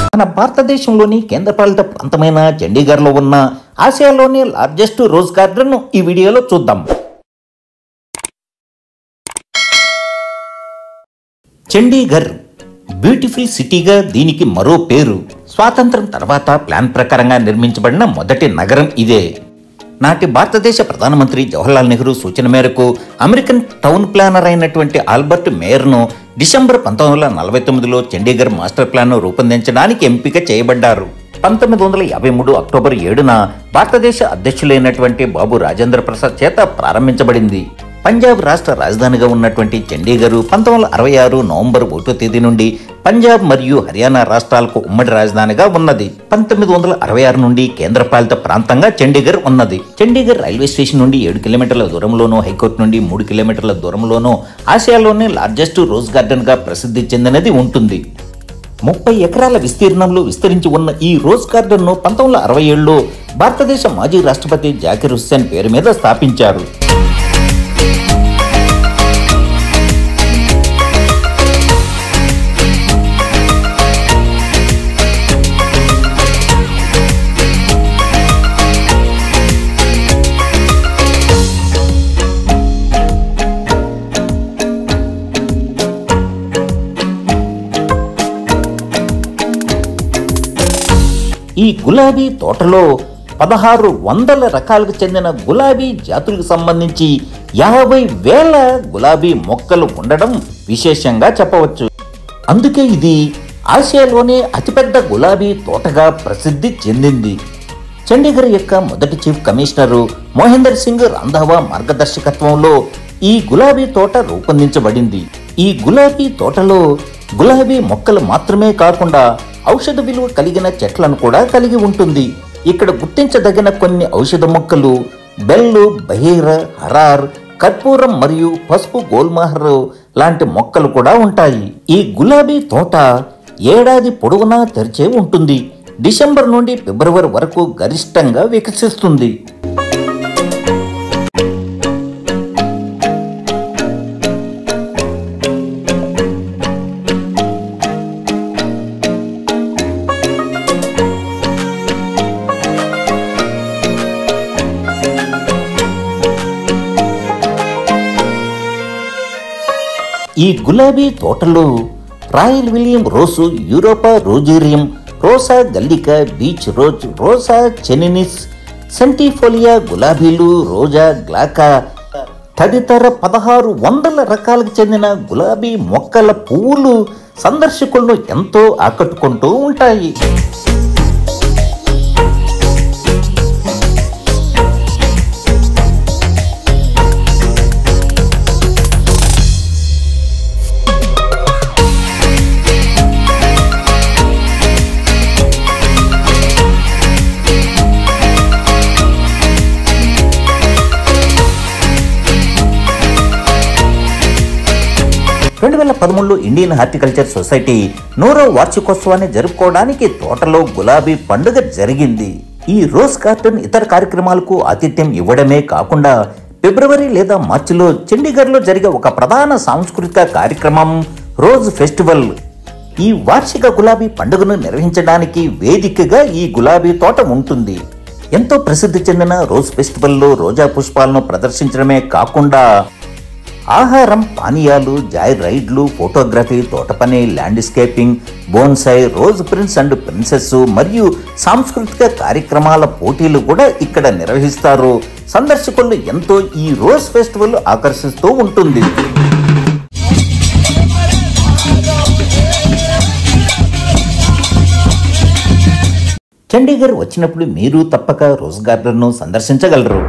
మన భారతదేశంలోని కేంద్రపాలిత ప్రాంతమైన చండీగఢ్లో ఉన్న ఆసియాలోని లార్జెస్ట్ రోజ్ గార్డెన్ ఈ వీడియోలో చూద్దాం. చండీగఢ్ బ్యూటిఫుల్ సిటీగా దీనికి మరో పేరు. స్వాతంత్రం తర్వాత ప్లాన్ ప్రకారంగా నిర్మించబడిన మొదటి నగరం ఇదే. నాటి భారతదేశ ప్రధానమంత్రి జవహర్లాల్ నెహ్రూ సూచన మేరకు అమెరికన్ టౌన్ ప్లానర్ అయినటువంటి ఆల్బర్ట్ మేయర్ను డిసెంబర్ 1949లో చండీగఢ్ మాస్టర్ ప్లాన్ రూపొందించడానికి ఎంపిక చేయబడ్డారు. 1953 అక్టోబర్ 7న భారతదేశ అధ్యక్షులైనటువంటి బాబు రాజేంద్ర ప్రసాద్ చేత ప్రారంభించబడింది. పంజాబ్ రాష్ట్ర రాజధానిగా ఉన్నటువంటి చండీగఢ్ 1966 నవంబర్ 1వ తేదీ నుండి పంజాబ్ మరియు హర్యానా రాష్ట్రాలకు ఉమ్మడి రాజధానిగా ఉన్నది. 1966 నుండి కేంద్రపాలిత ప్రాంతంగా చండీగఢ్ ఉన్నది. చండీగఢ్ రైల్వే స్టేషన్ నుండి 7 కిలోమీటర్ల దూరంలోనూ, హైకోర్టు నుండి 3 కిలోమీటర్ల దూరంలోనూ ఆసియాలోనే లార్జెస్ట్ రోజ్ గార్డెన్ గా ప్రసిద్ధి చెందినది ఉంటుంది. 30 ఎకరాల విస్తీర్ణంలో విస్తరించి ఉన్న ఈ రోజ్ గార్డెన్ ను 1967లో భారతదేశ మాజీ రాష్ట్రపతి జాకిర్ హుస్సేన్ పేరు మీద స్థాపించారు. ఈ గులాబీ తోటలో 1600 రకాలకు చెందిన గులాబీ జాతులకు సంబంధించి 50,000 గులాబీ మొక్కలు ఉండడం విశేషంగా చెప్పవచ్చు. అందుకే ఇది ఆసియాలోనే అతిపెద్ద గులాబీ తోటగా ప్రసిద్ధి చెందింది. చండీగఢ్ యొక్క మొదటి చీఫ్ కమిషనర్ మోహేందర్ సింగ్ రాంధావా మార్గదర్శకత్వంలో ఈ గులాబీ తోట రూపొందించబడింది. ఈ గులాబీ తోటలో గులాబీ మొక్కలు మాత్రమే కాకుండా ఔషధ విలువ కలిగిన చెట్లను కూడా కలిగి ఉంటుంది. ఇక్కడ గుర్తించదగిన కొన్ని ఔషధ మొక్కలు బెల్లు, బహీర, హరార్, కర్పూరం మరియు పసుపు గోల్మహర్ లాంటి మొక్కలు కూడా ఉంటాయి. ఈ గులాబీ తోట ఏడాది పొడవునా తెరిచే ఉంటుంది. డిసెంబర్ నుండి ఫిబ్రవరి వరకు గరిష్టంగా వికసిస్తుంది. ఈ గులాబీ తోటలో Royal William rose, Europa Rosarium, Rosa gallica, beach rose, Rosa chinensis, centifolia గులాబీలు, రోజా గ్లాకా తదితర 1600 రకాలకు చెందిన గులాబీ మొక్కల పువ్వులు సందర్శకులను ఎంతో ఆకట్టుకుంటూ ఉంటాయి. ఇండియన్ హార్టికల్చర్ సొసైటీ 100వ వార్షికోత్సవాన్ని జరుపుకోవడానికి తోటలో గులాబీ పండుగ జరిగింది. ఈ రోజ్ గార్డెన్ ఇతర కార్యక్రమాలకు ఆతిథ్యం ఇవ్వడమే కాకుండా ఫిబ్రవరి లేదా మార్చిలో చండీగఢ్లో జరిగే ఒక ప్రధాన సాంస్కృతిక కార్యక్రమం రోజ్ ఫెస్టివల్. ఈ వార్షిక గులాబీ పండుగను నిర్వహించడానికి వేదికగా ఈ గులాబీ తోట ఉంటుంది. ఎంతో ప్రసిద్ధి చెందిన రోజ్ ఫెస్టివల్లో రోజా పుష్పాలను ప్రదర్శించడమే కాకుండా ఆహారం, పానీయాలు, జాయ్ రైడ్లు, ఫోటోగ్రఫీ, తోట పని, landscaping, bonsai, rose prince and princess మరియు సాంస్కృతిక కార్యక్రమాల పోటీలు కూడా ఇక్కడ నిర్వహిస్తారు. సందర్శకులను ఎంతో ఈ రోజ్ ఫెస్టివల్ ఆకర్షిస్తూ ఉంటుంది. చండీగఢ్ వచ్చినప్పుడు మీరు తప్పక రోజ్ గార్డెన్ను సందర్శించగలరు.